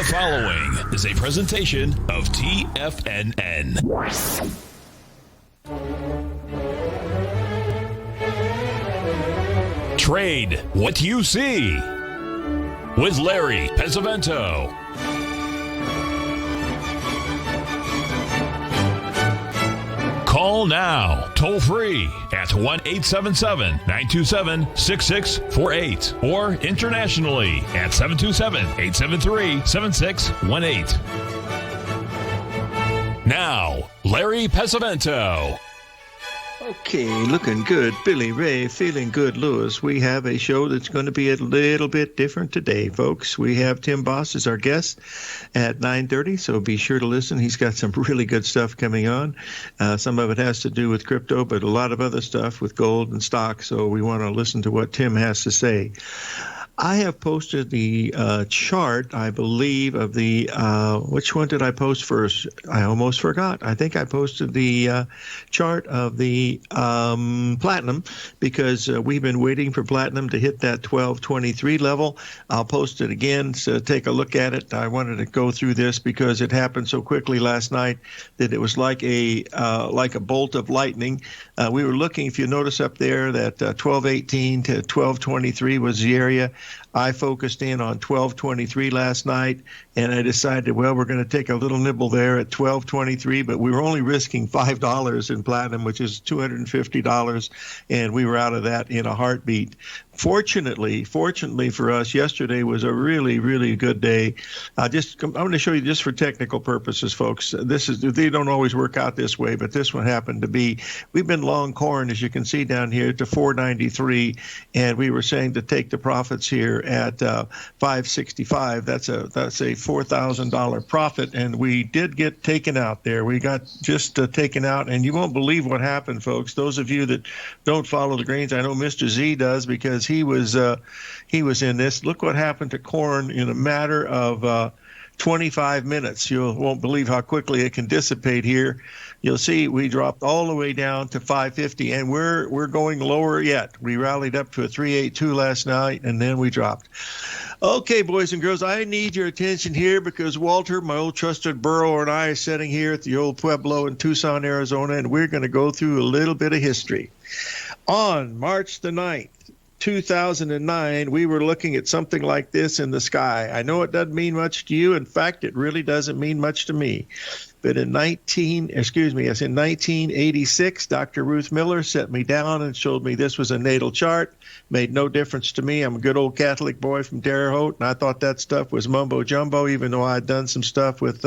The following is a presentation of TFNN. Trade what you see with Larry Pesavento. Call now, toll free at 1-877-927-6648 or internationally at 727-873-7618. Now, Larry Pesavento. Okay, looking good, Billy Ray, feeling good, Lewis. We have a show that's going to be a little bit different today, folks. We have Tim Bost as our guest at 9:30, so be sure to listen. He's got some really good stuff coming on. Some of it has to do with crypto, but a lot of other stuff with gold and stock, so we want to listen to what Tim has to say. I have posted the chart, I believe, of the, which one did I post first? I almost forgot. I think I posted the chart of the platinum because we've been waiting for platinum to hit that 1223 level. I'll post it again, so take a look at it. I wanted to go through this because it happened so quickly last night that it was like a bolt of lightning. We were looking, if you notice up there, that 1218 to 1223 was the area. I focused in on 1223 last night, and I decided, well, we're going to take a little nibble there at 1223, but we were only risking $5 in platinum, which is $250, and we were out of that in a heartbeat. Fortunately for us, yesterday was a really, really good day. I'm going to show you just for technical purposes, folks. They don't always work out this way, but this one happened to be. We've been long corn, as you can see down here, to 493, and we were saying to take the profits here at 565. That's a $4,000 profit, and we did get taken out there. We got just taken out, and you won't believe what happened, folks. Those of you that don't follow the grains, I know Mr. Z does because he was in this. Look what happened to corn in a matter of 25 minutes. You won't believe how quickly it can dissipate here. You'll see we dropped all the way down to 550, and we're going lower yet. We rallied up to a 382 last night, and then we dropped. Okay, boys and girls, I need your attention here because Walter, my old trusted burro, and I are sitting here at the old Pueblo in Tucson, Arizona, and we're going to go through a little bit of history. On March the 9th, 2009, we were looking at something like this in the sky. I know it doesn't mean much to you. In fact, it really doesn't mean much to me. But in 1986, Dr. Ruth Miller set me down and showed me this was a natal chart. Made no difference to me. I'm a good old Catholic boy from Terre Haute, and I thought that stuff was mumbo jumbo, even though I'd done some stuff with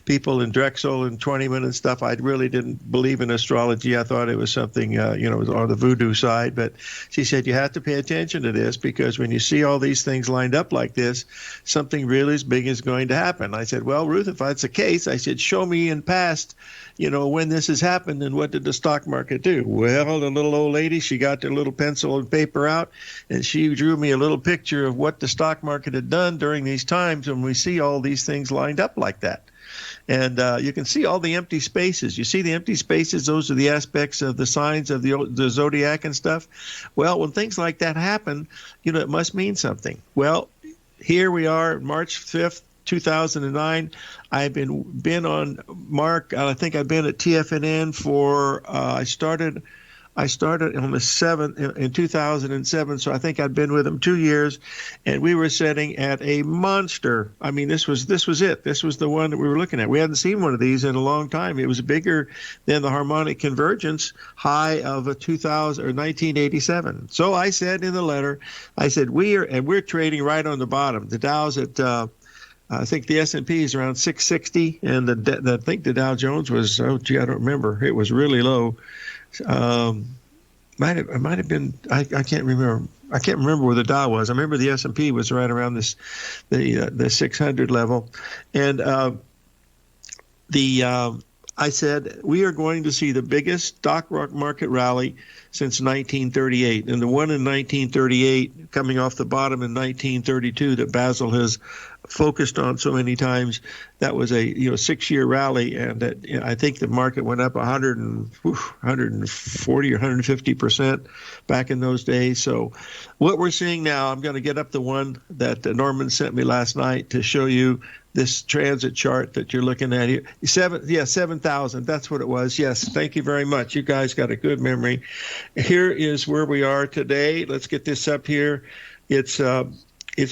people in Drexel and 20-minute and stuff. I really didn't believe in astrology. I thought it was something, on the voodoo side. But she said, you have to pay attention to this because when you see all these things lined up like this, something really big is going to happen. I said, well, Ruth, if that's the case, I said, show me in past, when this has happened and what did the stock market do? Well, the little old lady, she got the little pencil and paper out and she drew me a little picture of what the stock market had done during these times when we see all these things lined up like that. And you can see all the empty spaces. You see the empty spaces? Those are the aspects of the signs of the zodiac and stuff. Well, when things like that happen, it must mean something. Well, here we are, March 5th, 2009. I've been on Mark. I think I've been at TFNN for. I started on the 7th in 2007. So I think I'd been with them 2 years, and we were sitting at a monster. I mean, this was it. This was the one that we were looking at. We hadn't seen one of these in a long time. It was bigger than the harmonic convergence high of 1987. So I said in the letter, we're trading right on the bottom. The Dow's at. I think the S&P is around 660, and I think the Dow Jones was, I don't remember. It was really low. Might have been, I can't remember. I can't remember where the Dow was. I remember the S&P was right around the 600 level. And I said, we are going to see the biggest stock market rally since 1938. And the one in 1938 coming off the bottom in 1932 that Basil has focused on so many times. That was a 6-year rally, and that I think the market went up 140 or 150% back in those days. So what we're seeing now, I'm going to get up the one that Norman sent me last night to show you this transit chart that you're looking at here. 7,000. That's what it was. Yes, thank you very much. You guys got a good memory. Here is where we are today. Let's get this up here. It's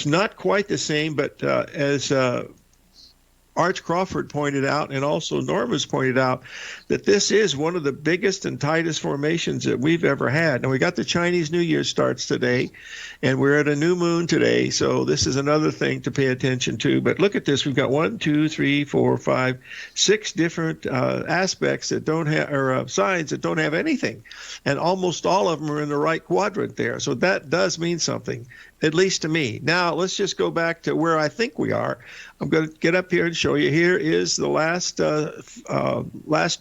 not quite the same, but as Arch Crawford pointed out, and also Norma's pointed out, that this is one of the biggest and tightest formations that we've ever had. And we got the Chinese New Year starts today, and we're at a new moon today, so this is another thing to pay attention to. But look at this. We've got 1, 2, 3, 4, 5, 6 different aspects that don't have, or signs that don't have anything. And almost all of them are in the right quadrant there. So that does mean something, at least to me. Now, let's just go back to where I think we are. I'm going to get up here and show you. Here is the last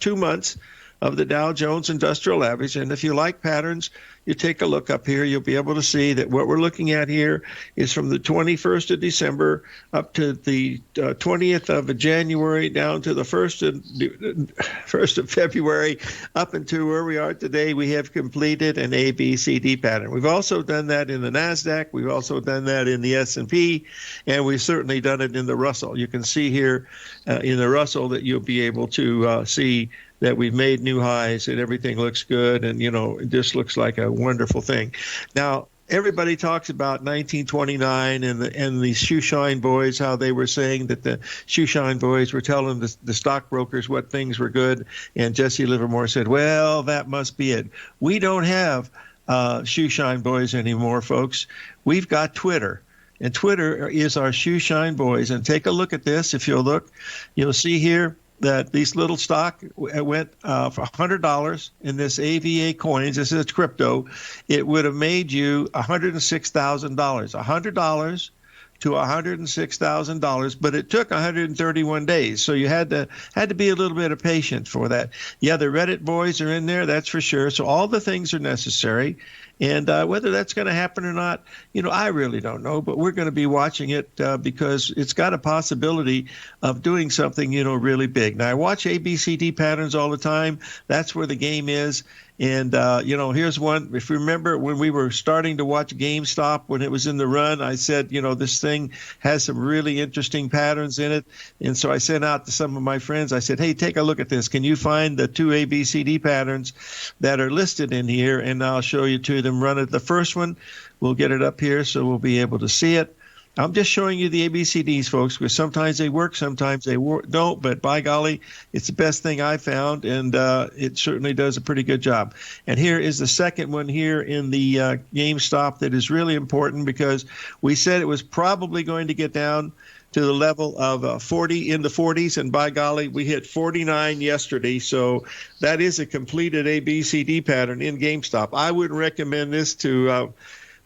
2 months of the Dow Jones Industrial Average. And if you like patterns, you take a look up here. You'll be able to see that what we're looking at here is from the 21st of December up to the 20th of January, down to the 1st of February, up into where we are today. We have completed an ABCD pattern. We've also done that in the NASDAQ. We've also done that in the S&P, and we've certainly done it in the Russell. You can see here in the Russell that you'll be able to see that we've made new highs and everything looks good, and it just looks like a wonderful thing. Now, everybody talks about 1929 and the shoeshine boys, how they were saying that the shoeshine boys were telling the stockbrokers what things were good, and Jesse Livermore said, well, that must be it. We don't have shoeshine boys anymore, folks. We've got Twitter. And Twitter is our shoeshine boys. And take a look at this. If you'll look, you'll see here that these little stock went for $100 in this AVA coins. This is crypto. It would have made you $106,000. $100 to $106,000, but it took 131 days. So you had to be a little bit of patient for that. Yeah, the Reddit boys are in there, that's for sure. So all the things are necessary. And whether that's going to happen or not, I really don't know. But we're going to be watching it because it's got a possibility of doing something, really big. Now, I watch ABCD patterns all the time. That's where the game is. And, here's one. If you remember when we were starting to watch GameStop when it was in the run, I said, this thing has some really interesting patterns in it. And so I sent out to some of my friends. I said, hey, take a look at this. Can you find the 2 ABCD patterns that are listed in here? And I'll show you 2 of them. Run it. The first one, we'll get it up here so we'll be able to see it. I'm just showing you the ABCDs, folks, because sometimes they work, sometimes they don't, but by golly, it's the best thing I found, and it certainly does a pretty good job. And here is the second one here in the GameStop that is really important because we said it was probably going to get down to the level of 40 in the 40s, and by golly, we hit 49 yesterday. So that is a completed ABCD pattern in GameStop. I wouldn't recommend this to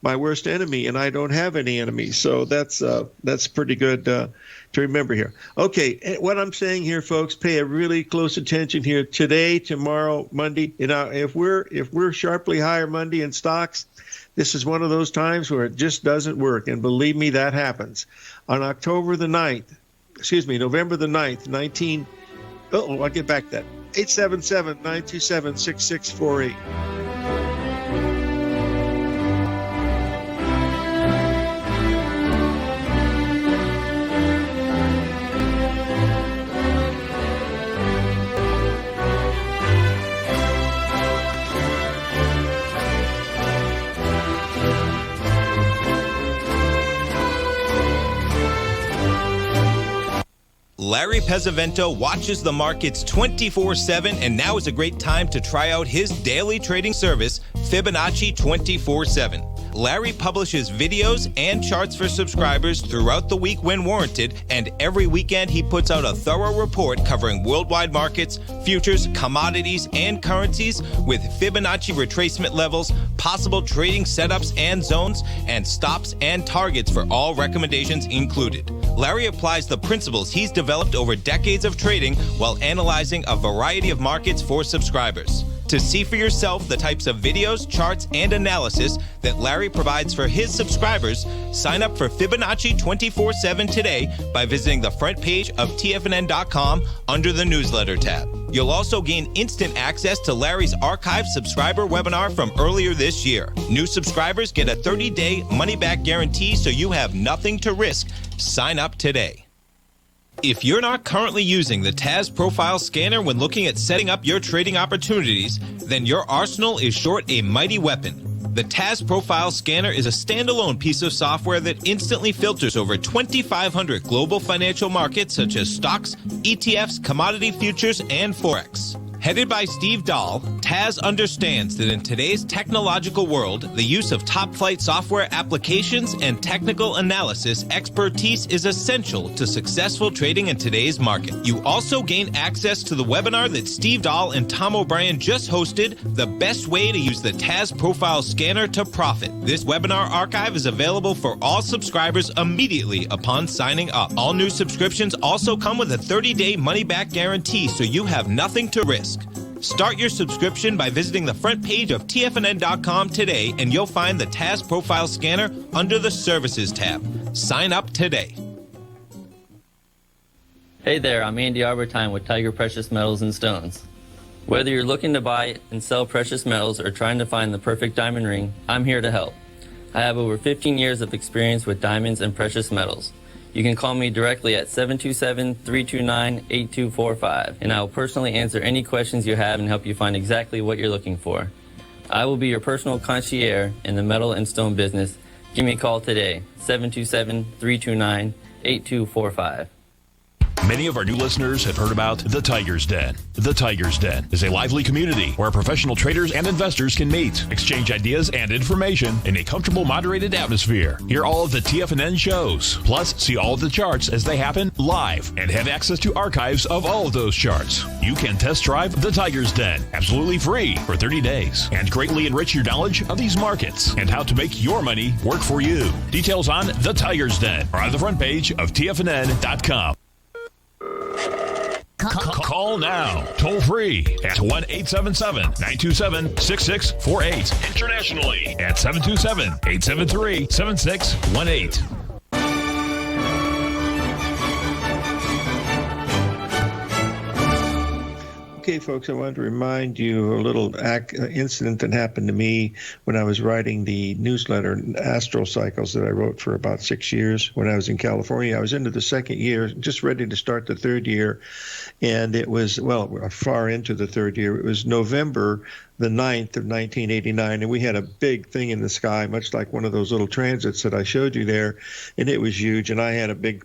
my worst enemy, and I don't have any enemies. So that's pretty good to remember here. Okay, what I'm saying here, folks, pay a really close attention here. Today, tomorrow, Monday. If we're sharply higher Monday in stocks, this is one of those times where it just doesn't work, and believe me, that happens. On November the 9th, I'll get back to that. 877-927-6648. Larry Pesavento watches the markets 24/7, and now is a great time to try out his daily trading service, Fibonacci 24/7. Larry publishes videos and charts for subscribers throughout the week when warranted, and every weekend he puts out a thorough report covering worldwide markets, futures, commodities, and currencies with Fibonacci retracement levels, possible trading setups and zones, and stops and targets for all recommendations included. Larry applies the principles he's developed over decades of trading while analyzing a variety of markets for subscribers. To see for yourself the types of videos, charts, and analysis that Larry provides for his subscribers, sign up for Fibonacci 24/7 today by visiting the front page of TFNN.com under the newsletter tab. You'll also gain instant access to Larry's archived subscriber webinar from earlier this year. New subscribers get a 30-day money-back guarantee, so you have nothing to risk. Sign up today. If you're not currently using the TAS Profile Scanner when looking at setting up your trading opportunities, then your arsenal is short a mighty weapon. The TAS Profile Scanner is a standalone piece of software that instantly filters over 2,500 global financial markets such as stocks, ETFs, commodity futures, and Forex. Headed by Steve Dahl, TAS understands that in today's technological world, the use of top-flight software applications and technical analysis expertise is essential to successful trading in today's market. You also gain access to the webinar that Steve Dahl and Tom O'Brien just hosted, The Best Way to Use the TAS Profile Scanner to Profit. This webinar archive is available for all subscribers immediately upon signing up. All new subscriptions also come with a 30-day money-back guarantee, so you have nothing to risk. Start your subscription by visiting the front page of TFNN.com today, and you'll find the TAS Profile Scanner under the Services tab. Sign up today. Hey there, I'm Andy Arbertine with Tiger Precious Metals and Stones. Whether you're looking to buy and sell precious metals or trying to find the perfect diamond ring, I'm here to help. I have over 15 years of experience with diamonds and precious metals. You can call me directly at 727-329-8245, and I will personally answer any questions you have and help you find exactly what you're looking for. I will be your personal concierge in the metal and stone business. Give me a call today, 727-329-8245. Many of our new listeners have heard about The Tiger's Den. The Tiger's Den is a lively community where professional traders and investors can meet, exchange ideas and information in a comfortable, moderated atmosphere. Hear all of the TFNN shows, plus see all of the charts as they happen live and have access to archives of all of those charts. You can test drive The Tiger's Den absolutely free for 30 days and greatly enrich your knowledge of these markets and how to make your money work for you. Details on The Tiger's Den are on the front page of TFNN.com. Call now, toll free at 1-877-927-6648. Internationally at 727-873-7618. Okay, folks, I wanted to remind you a little incident that happened to me when I was writing the newsletter, Astro-cycles, that I wrote for about 6 years when I was in California. I was into the second year, just ready to start the third year, and it was, far into the third year. It was November the 9th of 1989, and we had a big thing in the sky, much like one of those little transits that I showed you there, and it was huge, and I had a big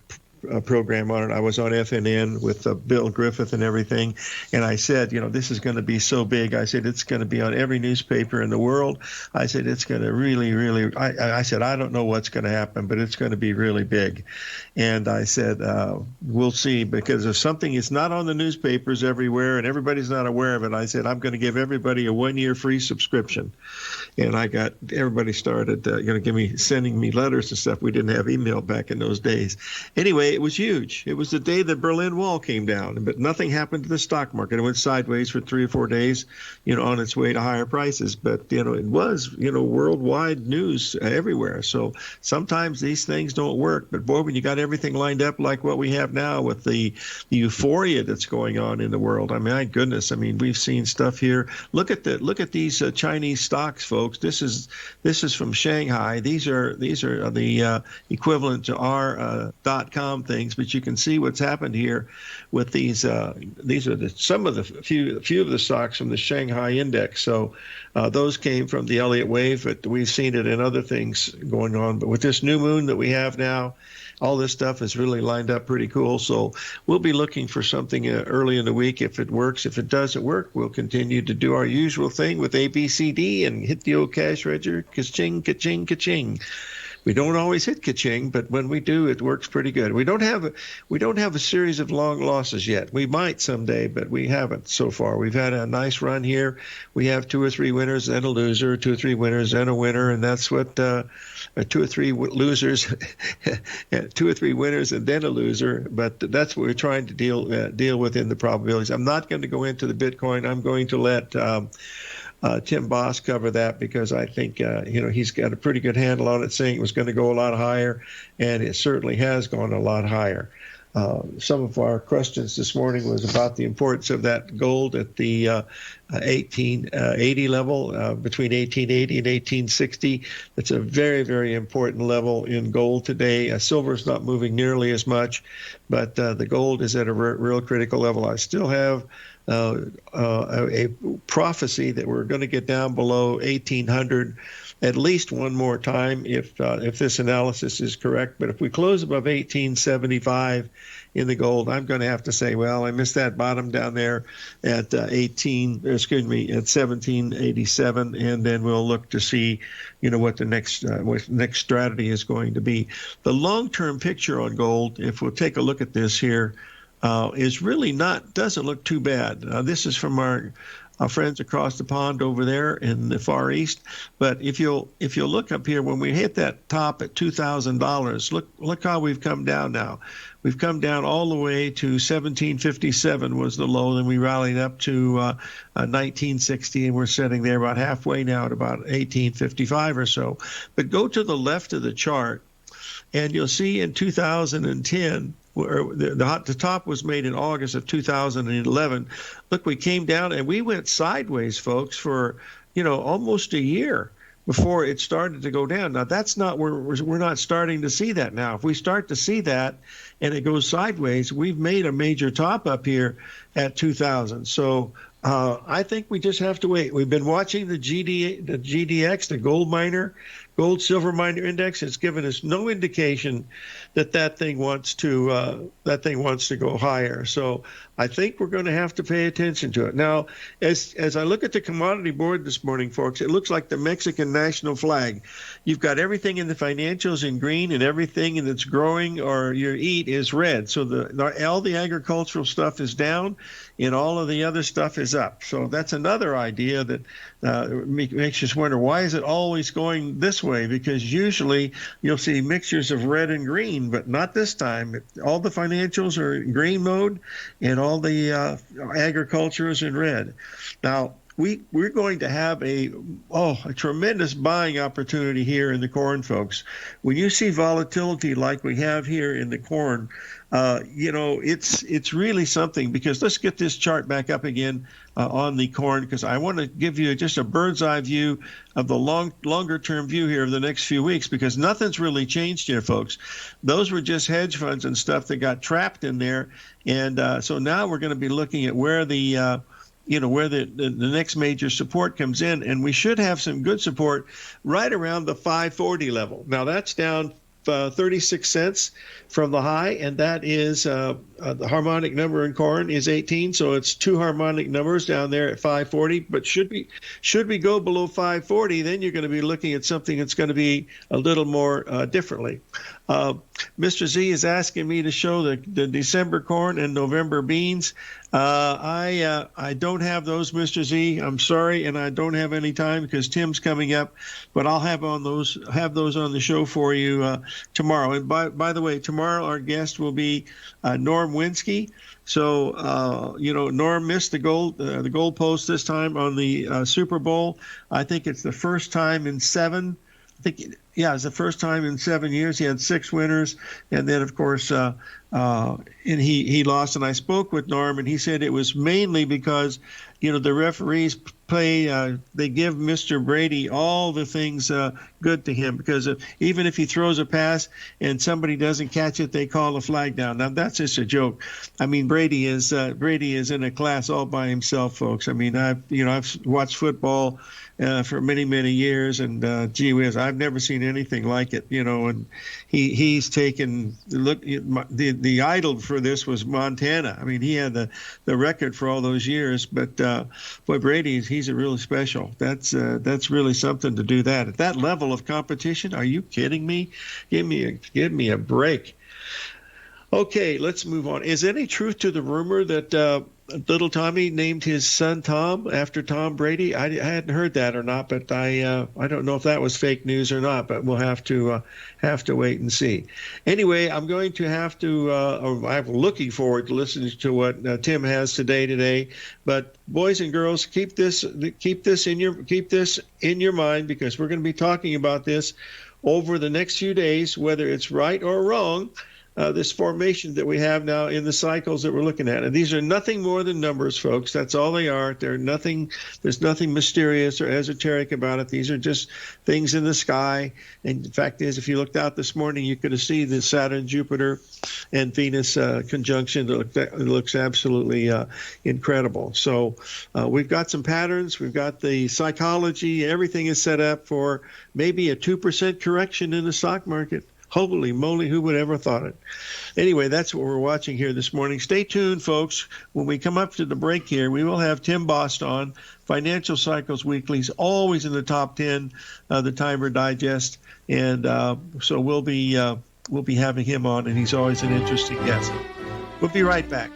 program on it. I was on FNN with Bill Griffith and everything, and I said, this is going to be so big. I said, it's going to be on every newspaper in the world. I said, it's going to really, really, I said, I don't know what's going to happen, but it's going to be really big. And I said, we'll see, because if something is not on the newspapers everywhere and everybody's not aware of it, I said, I'm going to give everybody a 1-year free subscription. And I got, everybody started, sending me letters and stuff. We didn't have email back in those days. Anyway, it was huge. It was the day the Berlin Wall came down, but nothing happened to the stock market. It went sideways for 3 or 4 days, on its way to higher prices. But, it was, worldwide news everywhere. So sometimes these things don't work. But boy, when you got everything lined up like what we have now with the euphoria that's going on in the world, my goodness, we've seen stuff here. Look at these Chinese stocks, folks. This is from Shanghai. These are the equivalent to our .com things, but you can see what's happened here with these. These are some of the few of the stocks from the Shanghai index. So those came from the Elliott wave, but we've seen it in other things going on. But with this new moon that we have now, all this stuff is really lined up pretty cool. So we'll be looking for something early in the week if it works. If it doesn't work, we'll continue to do our usual thing with ABCD and hit the old cash register, ka-ching, ka-ching, ka-ching. We don't always hit ka-ching, but when we do, it works pretty good. We don't have a series of long losses yet. We might someday, but we haven't so far. We've had a nice run here. We have 2 or 3 winners and a loser, 2 or 3 winners and a winner, and that's what 2 or 3 losers, 2 or 3 winners and then a loser. But that's what we're trying to deal with in the probabilities. I'm not going to go into the Bitcoin. I'm going to let Tim Bost cover that, because I think he's got a pretty good handle on it, saying it was going to go a lot higher, and it certainly has gone a lot higher. Some of our questions this morning was about the importance of that gold at the 1880 level, between 1880 and 1860. It's a very, very important level in gold today. Silver's not moving nearly as much, but the gold is at a real critical level. I still have a prophecy that we're going to get down below 1800 at least one more time if this analysis is correct. But if we close above 1875 in the gold, I'm going to have to say, well, I missed that bottom down there at 1787, and then we'll look to see, what the next strategy is going to be. The long-term picture on gold, if we'll take a look at this here, is really doesn't look too bad. This is from our friends across the pond over there in the Far East. But if you'll look up here, when we hit that top at $2,000, look how we've come down now. We've come down all the way to 1757 was the low, then we rallied up to 1960, and we're sitting there about halfway now at about 1855 or so. But go to the left of the chart, and you'll see in 2010, the top was made in August of 2011. Look, we came down and we went sideways, folks, for almost a year before it started to go down. Now that's not where we're not starting to see that now. If we start to see that and it goes sideways, we've made a major top up here at 2000. So I think we just have to wait. We've been watching the GDX, the gold silver miner index. It's given us no indication that thing wants to go higher. So I think we're going to have to pay attention to it. Now, as I look at the commodity board this morning, folks, it looks like the Mexican national flag. You've got everything in the financials in green, and everything that's growing or you eat is red. So all the agricultural stuff is down, and all of the other stuff is up. So that's another idea that makes us wonder, why is it always going this way? Because usually you'll see mixtures of red and green, but not this time. All the financials are in green mode, and all the agriculture is in red. Now, we're going to have a tremendous buying opportunity here in the corn, folks. When you see volatility like we have here in the corn, it's really something, because let's get this chart back up again on the corn, because I want to give you just a bird's eye view of the longer term view here of the next few weeks, because nothing's really changed here, folks. Those were just hedge funds and stuff that got trapped in there. And so now we're going to be looking at where the next major support comes in, and we should have some good support right around the 540 level. Now that's down 36 cents from the high, and that is the harmonic number in corn is 18, so it's 2 harmonic numbers down there at 540. But should we go below 540, then you're going to be looking at something that's going to be a little more differently. Mr. Z is asking me to show the December corn and November beans. I don't have those, Mr. Z. I'm sorry, and I don't have any time because Tim's coming up, but I'll have those on the show for you tomorrow. And by the way, tomorrow our guest will be Norm Winsky. So Norm missed the goal post this time on the Super Bowl. I think it's the first time in 7. It's the first time in 7 years. He had 6 winners, and then of course, and he lost. And I spoke with Norm, and he said it was mainly because, the referees play. They give Mr. Brady all the things good to him, because even if he throws a pass and somebody doesn't catch it, they call a flag down. Now that's just a joke. I mean, Brady is in a class all by himself, folks. I mean, I've watched football for many years, and gee whiz, I've never seen anything like it, and he's taken the idol for this was Montana. I mean, he had the record for all those years, but boy, Brady, he's a really special. That's really something to do that at that level of competition. Are you kidding me? Give me a break. Okay, let's move on. Is any truth to the rumor that little Tommy named his son Tom after Tom Brady? I hadn't heard that or not, but I don't know if that was fake news or not. But we'll have to wait and see. Anyway, I'm going to have to. I'm looking forward to listening to what Tim has today. But boys and girls, keep this in your mind, because we're going to be talking about this over the next few days, whether it's right or wrong. This formation that we have now in the cycles that we're looking at. And these are nothing more than numbers, folks. That's all they are. There's nothing mysterious or esoteric about it. These are just things in the sky. And the fact is, if you looked out this morning, you could have seen the Saturn, Jupiter, and Venus conjunction. It looks absolutely incredible. So we've got some patterns. We've got the psychology. Everything is set up for maybe a 2% correction in the stock market. Holy moly, who would ever thought it? Anyway, that's what we're watching here this morning. Stay tuned, folks. When we come up to the break here, we will have Tim Bost on. Financial Cycles Weekly's always in the top 10, the Timer Digest. And so we'll be having him on, and he's always an interesting guest. We'll be right back.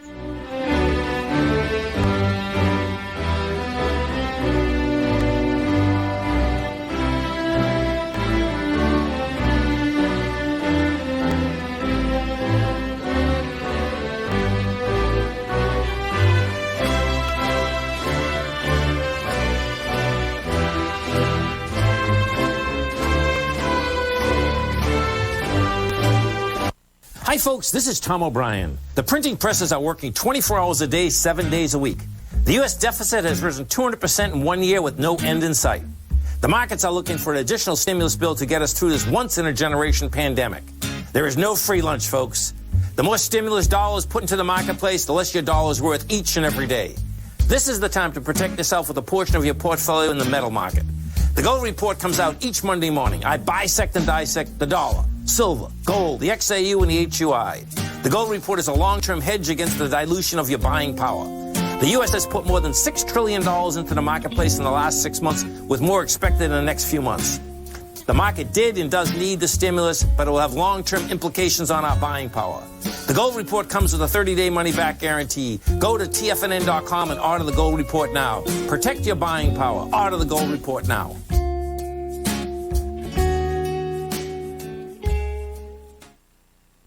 Hi folks, this is Tom O'Brien. The printing presses are working 24 hours a day, 7 days a week. The U.S. deficit has risen 200% in 1 year with no end in sight. The markets are looking for an additional stimulus bill to get us through this once-in-a-generation pandemic. There is no free lunch, folks. The more stimulus dollars put into the marketplace, the less your dollar is worth each and every day. This is the time to protect yourself with a portion of your portfolio in the metal market. The Gold Report comes out each Monday morning. I bisect and dissect the dollar, silver, gold, the XAU, and the HUI. The Gold Report is a long-term hedge against the dilution of your buying power. The U.S. has put more than $6 trillion into the marketplace in the last 6 months, with more expected in the next few months. The market did and does need the stimulus, but it will have long-term implications on our buying power. The Gold Report comes with a 30-day money-back guarantee. Go to TFNN.com and order the Gold Report now. Protect your buying power. Order the Gold Report now.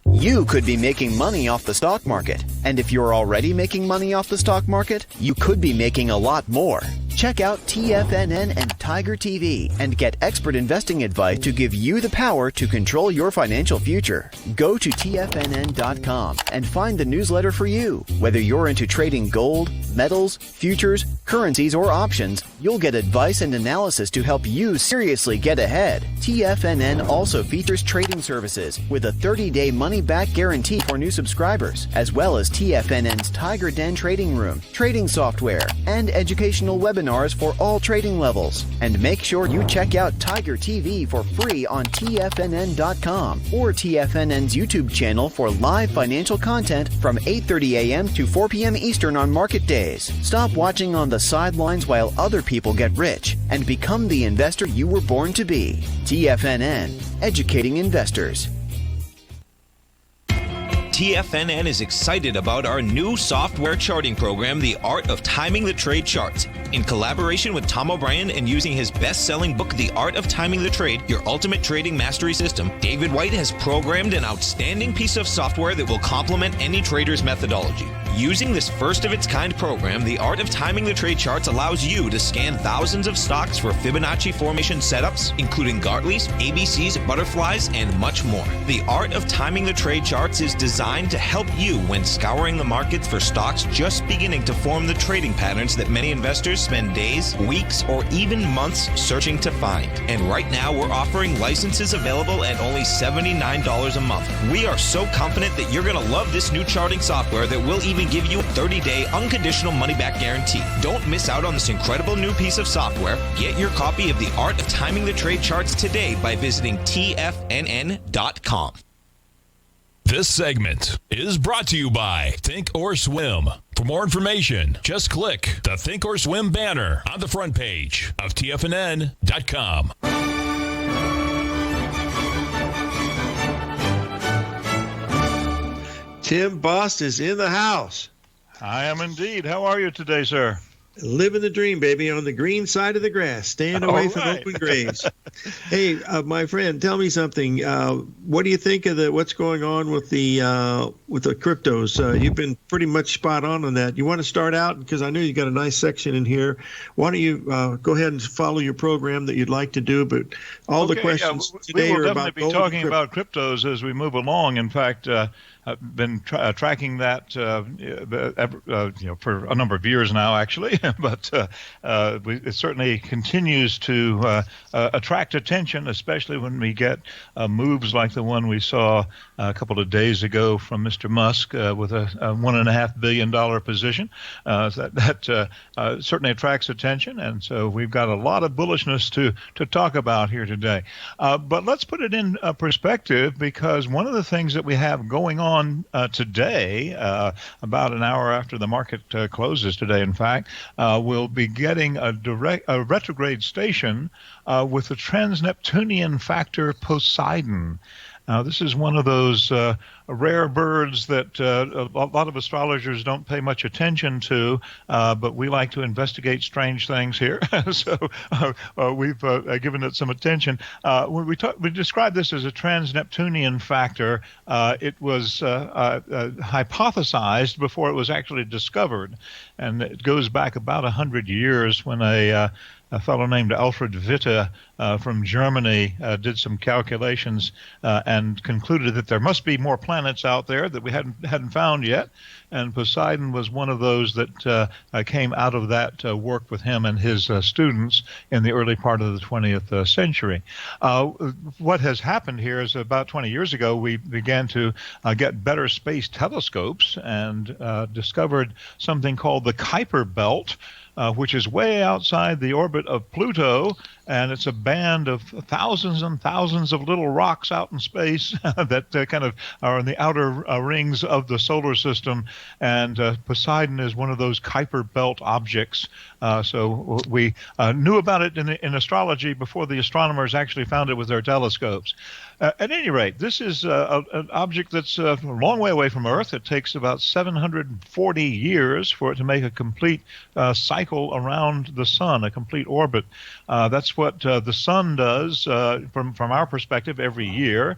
You could be making money off the stock market. And if you're already making money off the stock market, you could be making a lot more. Check out TFNN and Tiger TV and get expert investing advice to give you the power to control your financial future. Go to TFNN.com and find the newsletter for you. Whether you're into trading gold, metals, futures, currencies, or options, you'll get advice and analysis to help you seriously get ahead. TFNN also features trading services with a 30-day money-back guarantee for new subscribers, as well as TFNN's Tiger Den trading room, trading software, and educational webinars for all trading levels. And make sure you check out Tiger TV for free on TFNN.com or TFNN's YouTube channel for live financial content from 8:30 a.m. to 4 p.m. Eastern on market days. Stop watching on the sidelines while other people get rich and become the investor you were born to be. TFNN, educating investors. TFNN is excited about our new software charting program, The Art of Timing the Trade Charts. In collaboration with Tom O'Brien and using his best-selling book, The Art of Timing the Trade, Your Ultimate Trading Mastery System, David White has programmed an outstanding piece of software that will complement any trader's methodology. Using this first-of-its-kind program, The Art of Timing the Trade Charts allows you to scan thousands of stocks for Fibonacci formation setups, including Gartley's, ABC's, butterflies, and much more. The Art of Timing the Trade Charts is designed designed to help you when scouring the markets for stocks just beginning to form the trading patterns that many investors spend days, weeks, or even months searching to find. And right now, we're offering licenses available at only $79 a month. We are so confident that you're going to love this new charting software that will even give you a 30-day unconditional money-back guarantee. Don't miss out on this incredible new piece of software. Get your copy of The Art of Timing the Trade Charts today by visiting TFNN.com. This segment is brought to you by Think or Swim. For more information, just click the Think or Swim banner on the front page of TFNN.com. Tim Bost is in the house. I am indeed. How are you today, sir? Living the dream, baby, on the green side of the grass, staying away from open graves. Hey, my friend, tell me something. What do you think of what's going on with the cryptos? You've been pretty much spot on that. You want to start out, because I know you got a nice section in here. Why don't you go ahead and follow your program that you'd like to do? But all the questions today are about gold. We will definitely be talking about cryptos as we move along. In fact, I've been tracking that for a number of years now, actually. But it certainly continues to attract attention, especially when we get moves like the one we saw a couple of days ago from Mr. Musk with a $1.5 billion position. That certainly attracts attention, and so we've got a lot of bullishness to talk about here today. But let's put it in perspective, because one of the things that we have going on today, about an hour after the market closes today, in fact, we'll be getting a retrograde station with the trans-Neptunian factor Poseidon. Now, this is one of those rare birds that a lot of astrologers don't pay much attention to, but we like to investigate strange things here. So we've given it some attention. When we describe this as a trans-Neptunian factor, it was hypothesized before it was actually discovered. And it goes back about 100 years when a fellow named Alfred Witte from Germany did some calculations and concluded that there must be more planets out there that we hadn't found yet. And Poseidon was one of those that came out of that work with him and his students in the early part of the 20th century. What has happened here is about 20 years ago, we began to get better space telescopes and discovered something called the Kuiper Belt, which is way outside the orbit of Pluto, and it's a band of thousands and thousands of little rocks out in space that kind of are in the outer rings of the solar system, and Poseidon is one of those Kuiper Belt objects. So we knew about it in astrology before the astronomers actually found it with their telescopes. At any rate, this is an object that's a long way away from Earth. It takes about 740 years for it to make a complete cycle around the sun, a complete orbit. That's what the sun does from our perspective every year,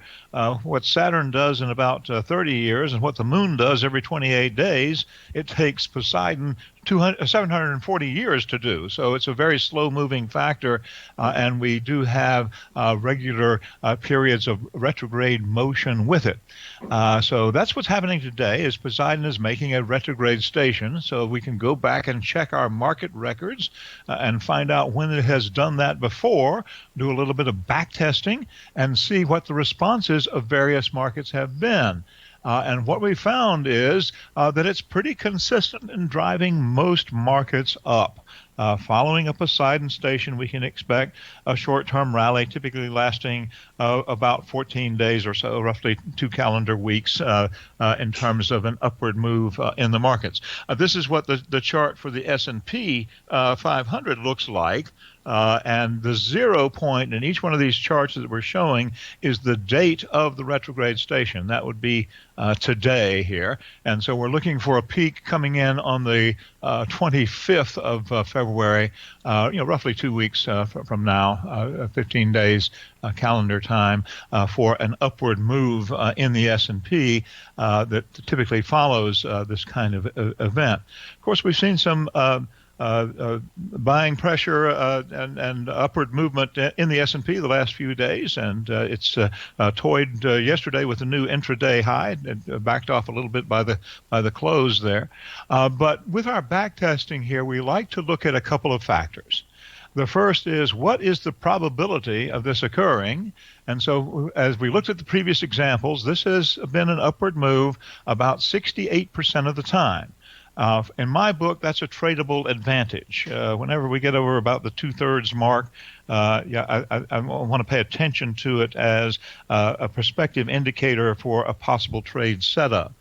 what Saturn does in about 30 years, and what the moon does every 28 days. It takes Poseidon 740 years to do. So it's a very slow-moving factor, and we do have regular periods of retrograde motion with it. So that's what's happening today, is Poseidon is making a retrograde station, so we can go back and check our market records and find out when it has done that before, do a little bit of back testing, and see what the responses of various markets have been. And what we found is that it's pretty consistent in driving most markets up. Following a Poseidon station, we can expect a short-term rally, typically lasting about 14 days or so, roughly 2 calendar weeks, in terms of an upward move in the markets. This is what the chart for the S&P 500 looks like. And the 0 point in each one of these charts that we're showing is the date of the retrograde station. That would be today here. And so we're looking for a peak coming in on the 25th of February, roughly 2 weeks from now, 15 days calendar time, for an upward move in the S&P that typically follows this kind of event. Of course, we've seen some buying pressure and upward movement in the S&P the last few days, and it's toyed yesterday with a new intraday high. It backed off a little bit by the close there. But with our back testing here, we like to look at a couple of factors. The first is, what is the probability of this occurring? And so as we looked at the previous examples, this has been an upward move about 68% of the time. In my book, that's a tradable advantage. Whenever we get over about the 2/3 mark, I want to pay attention to it as a prospective indicator for a possible trade setup.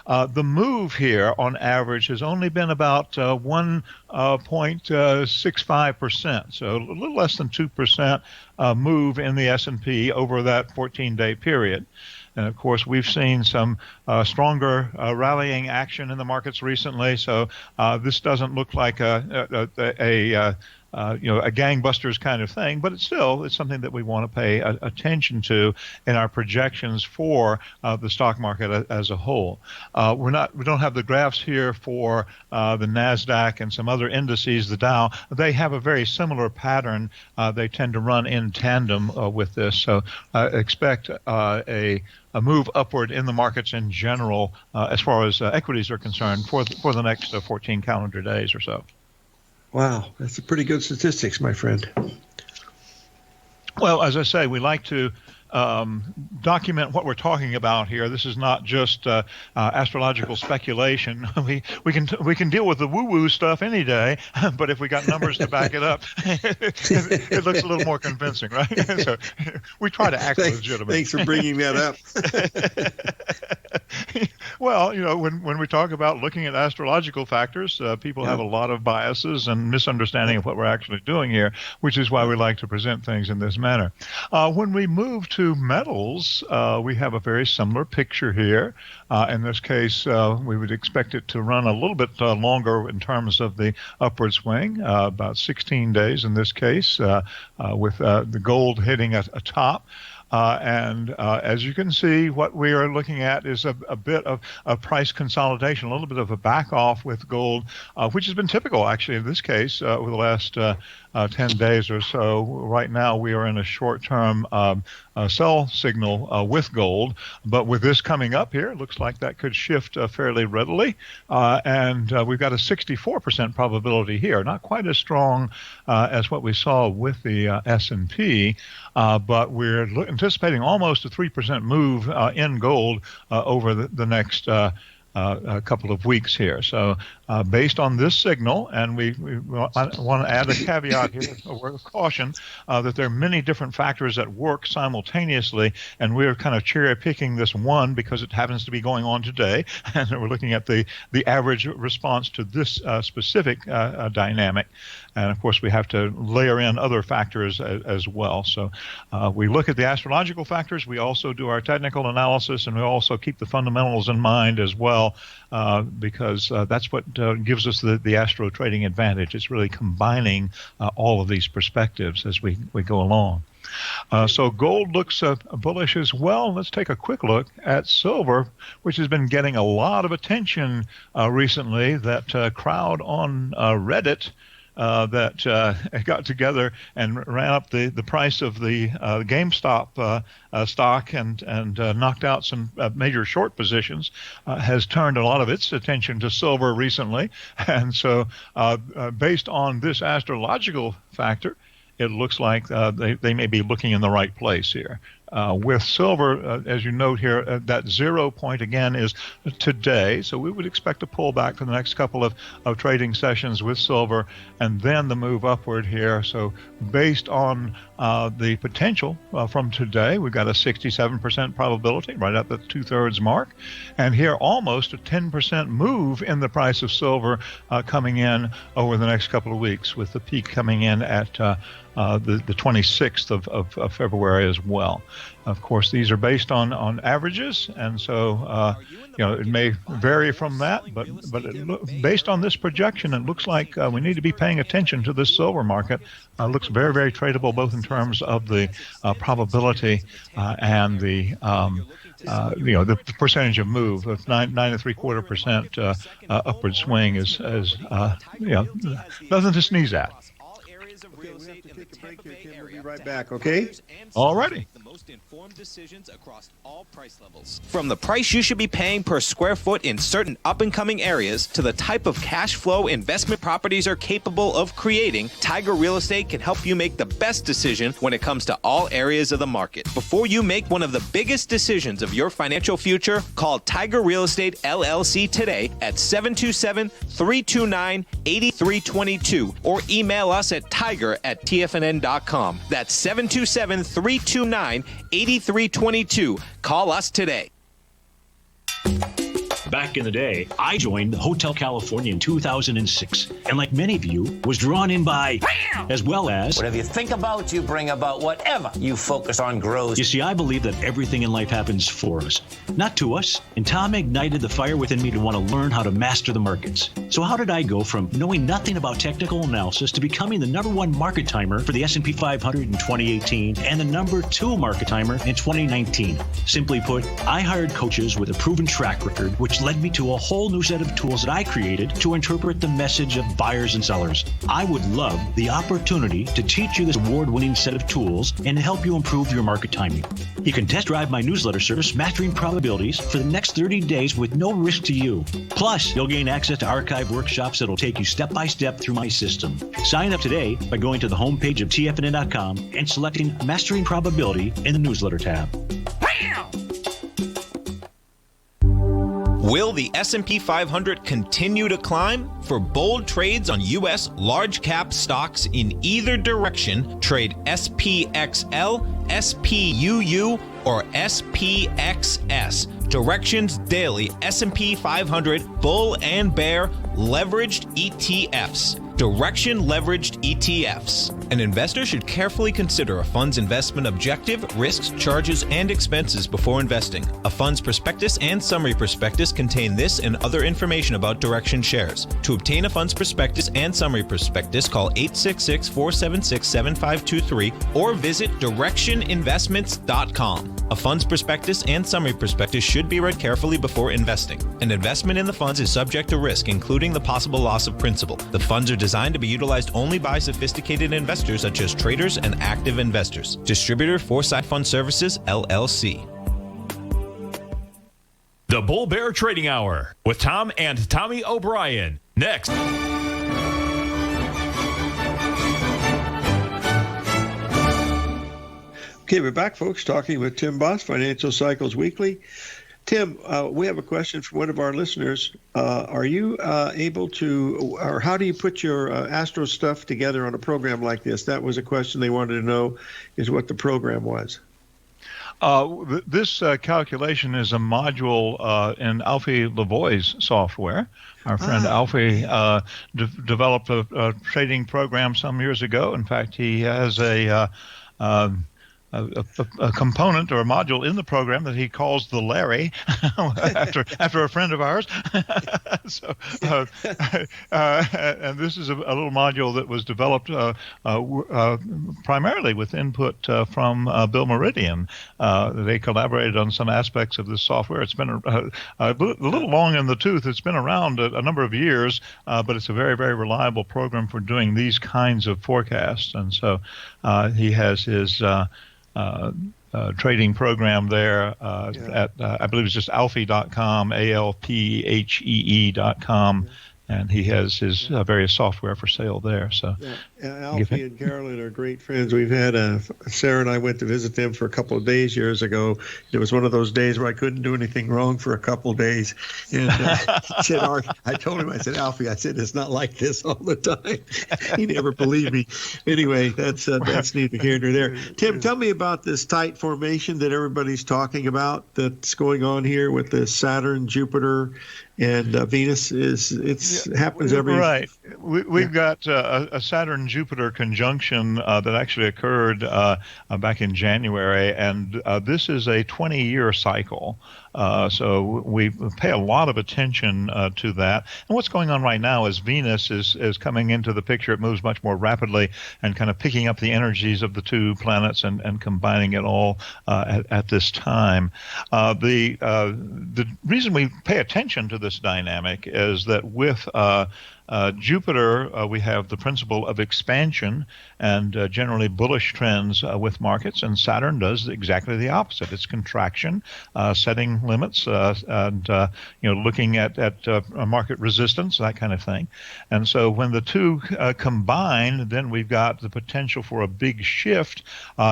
The move here, on average, has only been about 1.65%, so a little less than 2% move in the S&P over that 14-day period. And, of course, we've seen some stronger rallying action in the markets recently, so this doesn't look like a gangbusters kind of thing, but it's something that we want to pay attention to in our projections for the stock market as a whole. We don't have the graphs here for the NASDAQ and some other indices, the Dow. They have a very similar pattern. They tend to run in tandem with this, so expect a move upward in the markets in general as far as equities are concerned for the next 14 calendar days or so. Wow, that's a pretty good statistics, my friend. Well, as I say, we like to document what we're talking about here. This is not just astrological speculation. We can deal with the woo-woo stuff any day, but if we got numbers to back it up, it looks a little more convincing, right? So we try to act legitimate. Thanks for bringing that up. Well, when we talk about looking at astrological factors, people have a lot of biases and misunderstanding of what we're actually doing here, which is why we like to present things in this manner. When we move to metals, we have a very similar picture here. In this case, we would expect it to run a little bit longer in terms of the upward swing, about 16 days in this case, with the gold hitting a top. And as you can see, what we are looking at is a bit of a price consolidation, a little bit of a back off with gold, which has been typical, actually, in this case, over the last 10 days or so. Right now, we are in a short-term sell signal with gold. But with this coming up here, it looks like that could shift fairly readily. And we've got a 64% probability here. Not quite as strong as what we saw with the S&P, but we're anticipating almost a 3% move in gold over the next a couple of weeks here. So based on this signal, and we want to add a caveat here, a word of caution, that there are many different factors at work simultaneously, and we're kind of cherry-picking this one because it happens to be going on today, and we're looking at the average response to this specific dynamic. And, of course, we have to layer in other factors as well. So we look at the astrological factors. We also do our technical analysis, and we also keep the fundamentals in mind as well, because that's what gives us the astro trading advantage. It's really combining all of these perspectives as we go along. So gold looks bullish as well. Let's take a quick look at silver, which has been getting a lot of attention recently. That crowd on Reddit that got together and ran up the price of the GameStop stock and knocked out some major short positions, has turned a lot of its attention to silver recently. And so based on this astrological factor, it looks like they may be looking in the right place here. With silver, as you note here, that 0 point again is today, so we would expect a pullback for the next couple of trading sessions with silver, and then the move upward here. So based on the potential from today, we've got a 67% probability, right at the 2/3 mark, and here almost a 10% move in the price of silver coming in over the next couple of weeks, with the peak coming in at the 26th of February as well. Of course, these are based on averages, and so it may vary from that. But based on this projection, it looks like we need to be paying attention to this silver market. Looks very, very tradable, both in terms of the probability and the the percentage of move of 9.75% upward swing is nothing to sneeze at. Okay, we have to take a break here, Tim. We'll be right back, okay? All righty. The most informed decisions across all price levels. From the price you should be paying per square foot in certain up-and-coming areas to the type of cash flow investment properties are capable of creating, Tiger Real Estate can help you make the best decision when it comes to all areas of the market. Before you make one of the biggest decisions of your financial future, call Tiger Real Estate LLC today at 727-329-8322 or email us at tiger@tfnn.com. That's 727-329-8322. Call us today. Back in the day, I joined Hotel California in 2006, and like many of you, was drawn in by, as well as... Whatever you think about, you bring about. Whatever you focus on grows. You see, I believe that everything in life happens for us, not to us. And Tom ignited the fire within me to want to learn how to master the markets. So how did I go from knowing nothing about technical analysis to becoming the #1 market timer for the S&P 500 in 2018 and the #2 market timer in 2019? Simply put, I hired coaches with a proven track record, which led me to a whole new set of tools that I created to interpret the message of buyers and sellers. I would love the opportunity to teach you this award-winning set of tools and to help you improve your market timing. You can test drive my newsletter service, Mastering Probabilities, for the next 30 days with no risk to you. Plus, you'll gain access to archive workshops that'll take you step-by-step through my system. Sign up today by going to the homepage of TFNN.com and selecting Mastering Probability in the newsletter tab. Will the S&P 500 continue to climb? For bold trades on U.S. large-cap stocks in either direction, trade SPXL, SPUU, or SPXS. Directions Daily S&P 500 Bull and Bear Leveraged ETFs. Direction Leveraged ETFs. An investor should carefully consider a fund's investment objective, risks, charges, and expenses before investing. A fund's prospectus and summary prospectus contain this and other information about Direction shares. To obtain a fund's prospectus and summary prospectus, call 866-476-7523 or visit directioninvestments.com. A fund's prospectus and summary prospectus should be read carefully before investing. An investment in the funds is subject to risk, including the possible loss of principal. The funds are designed to be utilized only by sophisticated investors such as traders and active investors. Distributor Foresight Fund Services, LLC. The Bull Bear Trading Hour with Tom and Tommy O'Brien. Next. Okay, we're back, folks, talking with Tim Bost, Financial Cycles Weekly. Tim, we have a question from one of our listeners. Are you able to, or how do you put your Astro stuff together on a program like this? That was a question they wanted to know, is what the program was. This calculation is a module in Alfie Lavoie's software. Our friend Alfie developed a trading program some years ago. In fact, he has a component or a module in the program that he calls the Larry after a friend of ours. So, and this is a little module that was developed primarily with input from Bill Meridian. They collaborated on some aspects of this software. It's been a little long in the tooth. It's been around a number of years, but it's a very, very reliable program for doing these kinds of forecasts. And so he has his trading program there at, I believe it's just alphee.com, ALPHEE.com, and he has his various software for sale there. So, Alfie and Carolyn are great friends. We've had Sarah and I went to visit them for a couple of days years ago. It was one of those days where I couldn't do anything wrong for a couple of days. And I told him, I said, Alfie, I said, it's not like this all the time. He never believed me. Anyway, that's neither here nor there. Tim, tell me about this tight formation that everybody's talking about that's going on here with the Saturn, Jupiter, and Venus. It's happens every... Right. We've got a Saturn-Jupiter conjunction that actually occurred back in January, and this is a 20-year cycle. So we pay a lot of attention to that. And what's going on right now is Venus is coming into the picture. It moves much more rapidly and kind of picking up the energies of the two planets and combining it all at this time. The reason we pay attention to this dynamic is that with Jupiter, we have the principle of expansion and generally bullish trends with markets, and Saturn does exactly the opposite. It's contraction, setting limits, and looking at market resistance, that kind of thing. And so when the two combine, then we've got the potential for a big shift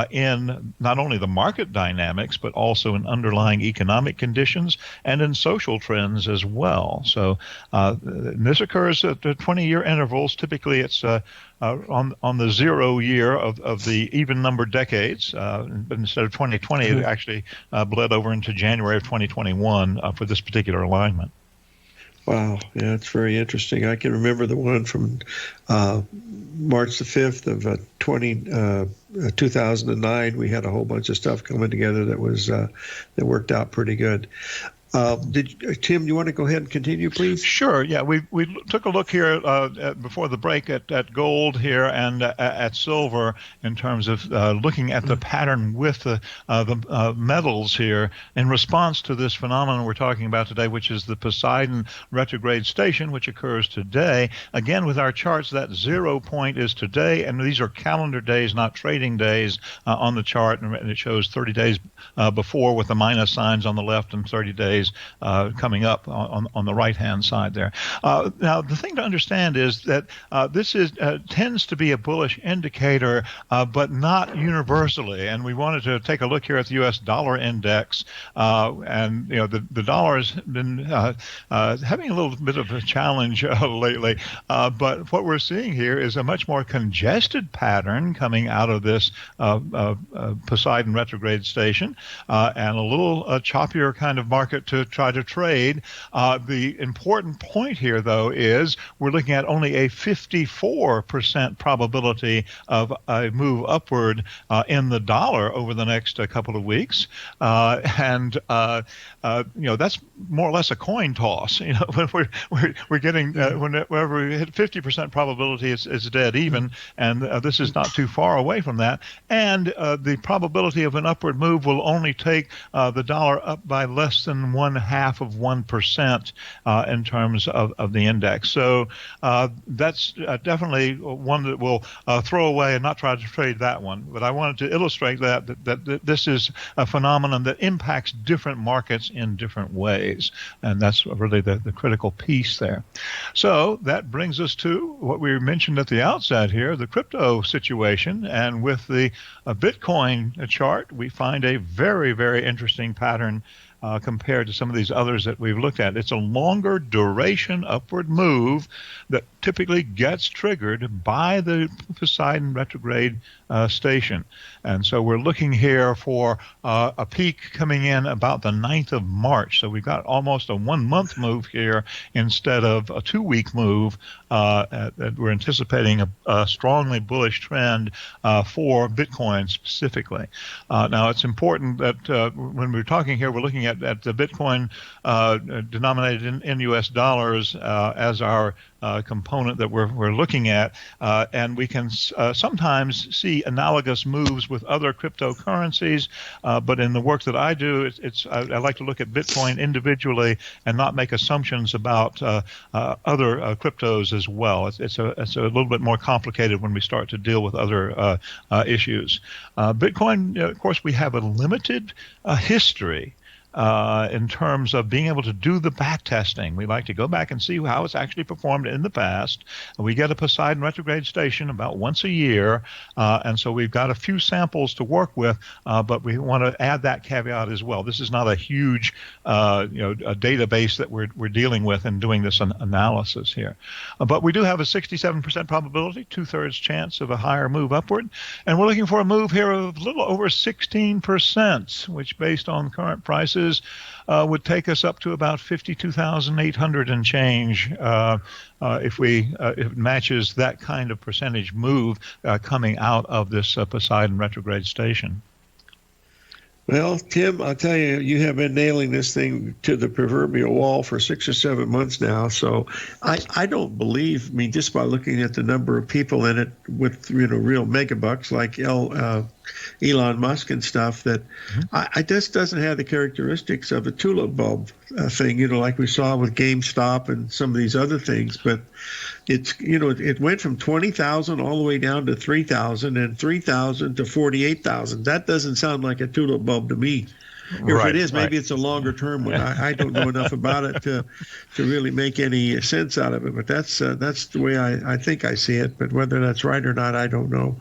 in not only the market dynamics, but also in underlying economic conditions and in social trends as well. So this occurs at 20-year intervals. Typically, it's on the 0 year of the even-numbered decades. But instead of 2020, it actually bled over into January of 2021 for this particular alignment. Wow, yeah, it's very interesting. I can remember the one from March the 5th of 2009. We had a whole bunch of stuff coming together that worked out pretty good. Tim, you want to go ahead and continue, please? Sure. Yeah, we took a look here before the break at gold here and at silver in terms of looking at the pattern with the metals here in response to this phenomenon we're talking about today, which is the Poseidon retrograde station, which occurs today. Again, with our charts, that 0 point is today, and these are calendar days, not trading days on the chart, and it shows 30 days before with the minus signs on the left and 30 days coming up on the right-hand side there. Now, the thing to understand is that this tends to be a bullish indicator, but not universally. And we wanted to take a look here at the U.S. dollar index, and the dollar has been having a little bit of a challenge lately. But what we're seeing here is a much more congested pattern coming out of this Poseidon retrograde station, and a little choppier kind of market to try to trade. The important point here, though, is we're looking at only a 54% probability of a move upward in the dollar over the next couple of weeks, and that's more or less a coin toss. When we're getting whenever we hit 50% probability, it's dead even, and this is not too far away from that. And the probability of an upward move will only take the dollar up by less than 0.5% in terms of the index. So that's definitely one that we'll throw away and not try to trade that one. But I wanted to illustrate that this is a phenomenon that impacts different markets in different ways. And that's really the critical piece there. So that brings us to what we mentioned at the outset here, the crypto situation. And with the Bitcoin chart, we find a very, very interesting pattern compared to some of these others that we've looked at. It's a longer duration upward move that typically gets triggered by the Poseidon retrograde station. And so we're looking here for a peak coming in about the 9th of March. So we've got almost a 1-month move here instead of a 2-week move. That we're anticipating a strongly bullish trend for Bitcoin specifically. Now, it's important that when we're talking here, we're looking at the Bitcoin denominated in U.S. dollars as our component that we're looking at, and we can sometimes see analogous moves with other cryptocurrencies, but in the work that I do, I like to look at Bitcoin individually and not make assumptions about other cryptos as well. It's a little bit more complicated when we start to deal with other issues. Bitcoin, of course, we have a limited history in terms of being able to do the back testing. We like to go back and see how it's actually performed in the past. We get a Poseidon retrograde station about once a year, and so we've got a few samples to work with, but we want to add that caveat as well. This is not a huge a database that we're dealing with and doing this analysis here. But we do have a 67% probability, 2/3 chance of a higher move upward, and we're looking for a move here of a little over 16%, which based on current prices prices would take us up to about 52,800 and change if it matches that kind of percentage move coming out of this Poseidon retrograde station. Well, Tim, I'll tell you, you have been nailing this thing to the proverbial wall for 6 or 7 months now. So I don't believe, just by looking at the number of people in it with, real megabucks like Elon Musk and stuff, that I just doesn't have the characteristics of a tulip bulb thing, like we saw with GameStop and some of these other things. But it's, it went from 20,000 all the way down to 3,000 and 3,000 to 48,000. That doesn't sound like a tulip bulb to me. If it is, maybe it's a longer term one. I don't know enough about it to really make any sense out of it. But that's the way I think I see it. But whether that's right or not, I don't know.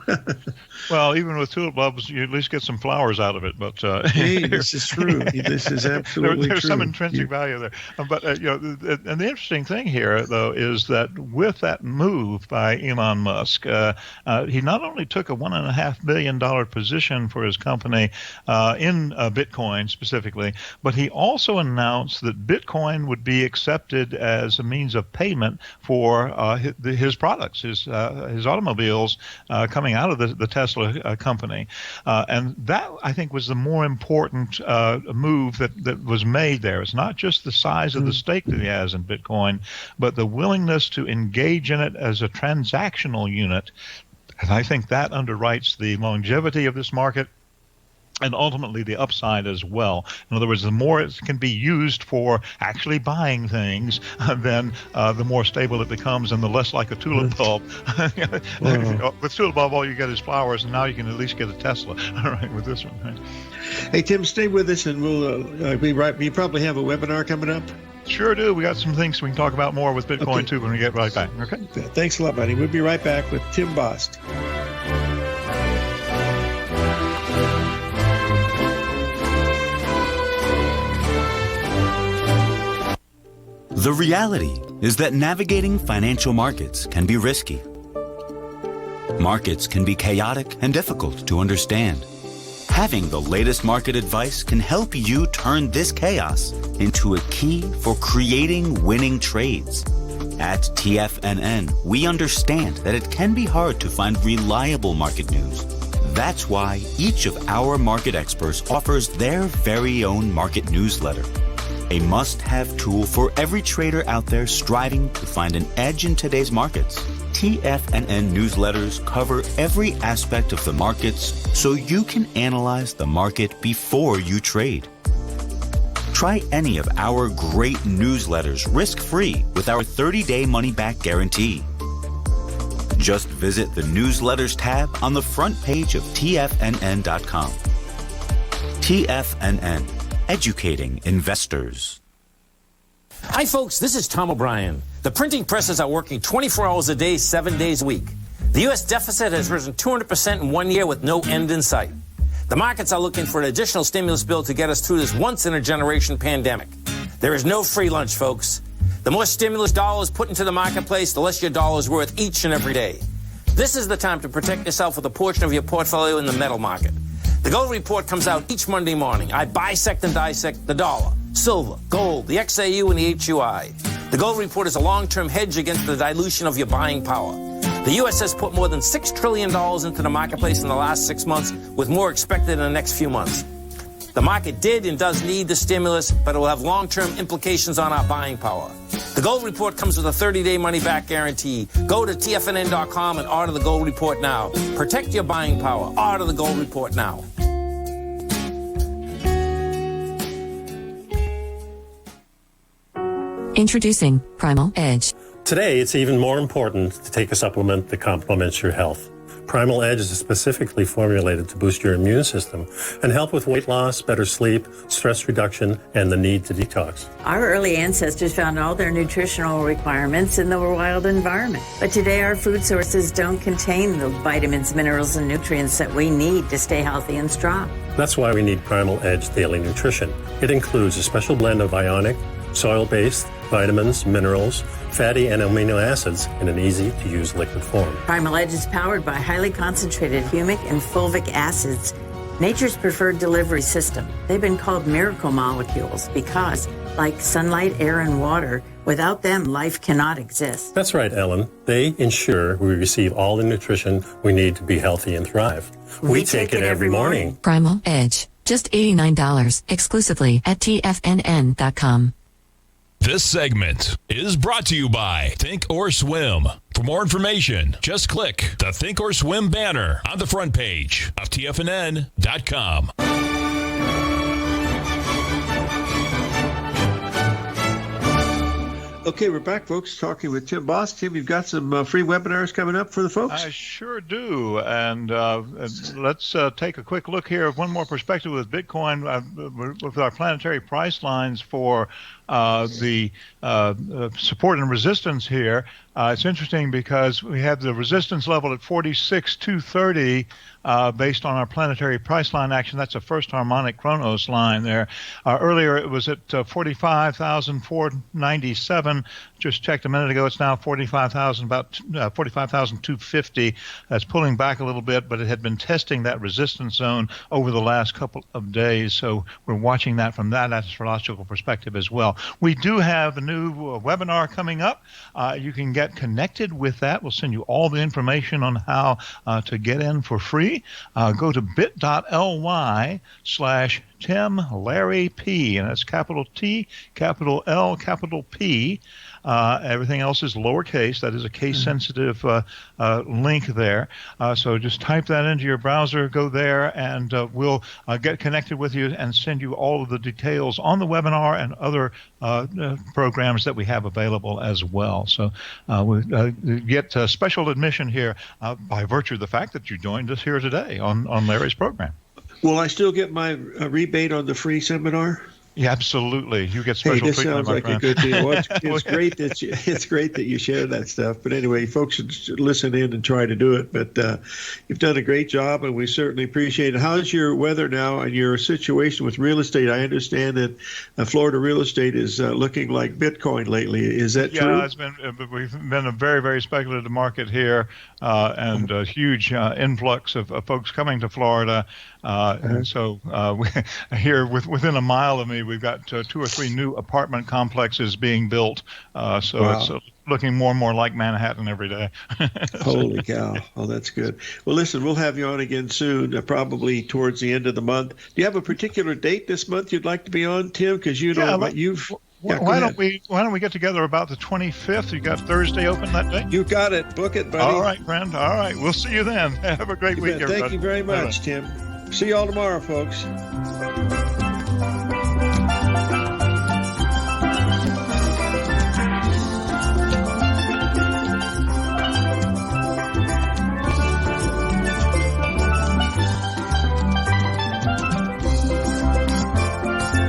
Well, even with tulip bulbs, you at least get some flowers out of it. But hey, this is true. This is absolutely there's true. some intrinsic value there. But and the interesting thing here, though, is that with that move by Elon Musk, he not only took a $1.5 billion position for his company in Bitcoin specifically, but he also announced that Bitcoin would be accepted as a means of payment for his products, his automobiles coming out of the Tesla company. And that, I think, was the more important move that was made there. It's not just the size of the stake that he has in Bitcoin, but the willingness to engage in it as a transactional unit. And I think that underwrites the longevity of this market, and ultimately the upside as well. In other words, the more it can be used for actually buying things, then the more stable it becomes and the less like a tulip bulb. With tulip bulb, all you get is flowers, and now you can at least get a Tesla. All right, with this one. Right? Hey, Tim, stay with us, and we'll be right. You probably have a webinar coming up. Sure do. We got some things we can talk about more with Bitcoin, too, when we get right back. Okay? Thanks a lot, buddy. We'll be right back with Tim Bost. The reality is that navigating financial markets can be risky. Markets can be chaotic and difficult to understand. Having the latest market advice can help you turn this chaos into a key for creating winning trades. At TFNN, we understand that it can be hard to find reliable market news. That's why each of our market experts offers their very own market newsletter. A must-have tool for every trader out there striving to find an edge in today's markets. TFNN newsletters cover every aspect of the markets so you can analyze the market before you trade. Try any of our great newsletters risk-free with our 30-day money-back guarantee. Just visit the Newsletters tab on the front page of TFNN.com. TFNN. Educating investors. Hi, folks. This is Tom O'Brien. The printing presses are working 24 hours a day, 7 days a week. The U.S. deficit has risen 200% in 1 year with no end in sight. The markets are looking for an additional stimulus bill to get us through this once-in-a-generation pandemic. There is no free lunch, folks. The more stimulus dollars put into the marketplace, the less your dollar is worth each and every day. This is the time to protect yourself with a portion of your portfolio in the metal market. The Gold Report comes out each Monday morning. I bisect and dissect the dollar, silver, gold, the XAU, and the HUI. The Gold Report is a long-term hedge against the dilution of your buying power. The U.S. has put more than $6 trillion into the marketplace in the last 6 months, with more expected in the next few months. The market did and does need the stimulus, but it will have long-term implications on our buying power. The Gold Report comes with a 30-day money-back guarantee. Go to TFNN.com and order the Gold Report now. Protect your buying power. Order the Gold Report now. Introducing Primal Edge. Today, it's even more important to take a supplement that complements your health. Primal Edge is specifically formulated to boost your immune system and help with weight loss, better sleep, stress reduction, and the need to detox. Our early ancestors found all their nutritional requirements in the wild environment. But today, our food sources don't contain the vitamins, minerals, and nutrients that we need to stay healthy and strong. That's why we need Primal Edge Daily Nutrition. It includes a special blend of ionic, soil-based vitamins, minerals, fatty and amino acids in an easy-to-use liquid form. Primal Edge is powered by highly concentrated humic and fulvic acids Nature's preferred delivery system. They've been called miracle molecules because, like sunlight, air, and water, without them, life cannot exist. That's right, Ellen. They ensure we receive all the nutrition we need to be healthy and thrive. We take it every morning. Primal Edge. Just $89 exclusively at TFNN.com. This segment is brought to you by Think or Swim. For more information, just click the Think or Swim banner on the front page of TFNN.com. Okay, we're back, folks, talking with Tim Bost. Tim, you've got some free webinars coming up for the folks? I sure do. And let's take a quick look here. One more perspective with Bitcoin, with our planetary price lines for the support and resistance here. It's interesting because we have the resistance level at 46,230 based on our planetary price line action. That's a first harmonic Chronos line there. Earlier it was at 45,497. Just checked a minute ago. It's now 45,000, about 45,250. That's pulling back a little bit, but it had been testing that resistance zone over the last couple of days. So we're watching that from that astrological perspective as well. We do have a new webinar coming up. You can get connected with that. We'll send you all the information on how to get in for free. Go to bit.ly/Tim Larry P, and that's capital T, capital L, capital P. Everything else is lowercase. That is a case-sensitive link there. So just type that into your browser, go there, and we'll get connected with you and send you all of the details on the webinar and other programs that we have available as well. So we get special admission here by virtue of the fact that you joined us here today on Larry's program. Will I still get my rebate on the free seminar? Yeah, absolutely. You get special treatment. Hey, this sounds like a good deal. Well, it's great that you share that stuff. But anyway, folks should listen in and try to do it. But you've done a great job, and we certainly appreciate it. How's your weather now and your situation with real estate? I understand that Florida real estate is looking like Bitcoin lately. Is that true? Yeah, we've been a very, very speculative market here, and a huge influx of folks coming to Florida. And so here within a mile of me, we've got 2 or 3 new apartment complexes being built. So wow. It's looking more and more like Manhattan every day. Holy cow. Oh, that's good. Well, listen, we'll have you on again soon, probably towards the end of the month. Do you have a particular date this month you'd like to be on, Tim? Because you know what you've... Yeah, why don't we get together about the 25th? You got Thursday open that day? You got it. Book it, buddy. All right, friend. All right. We'll see you then. Have a great week, everybody. Thank you very much, Tim. See you all tomorrow, folks.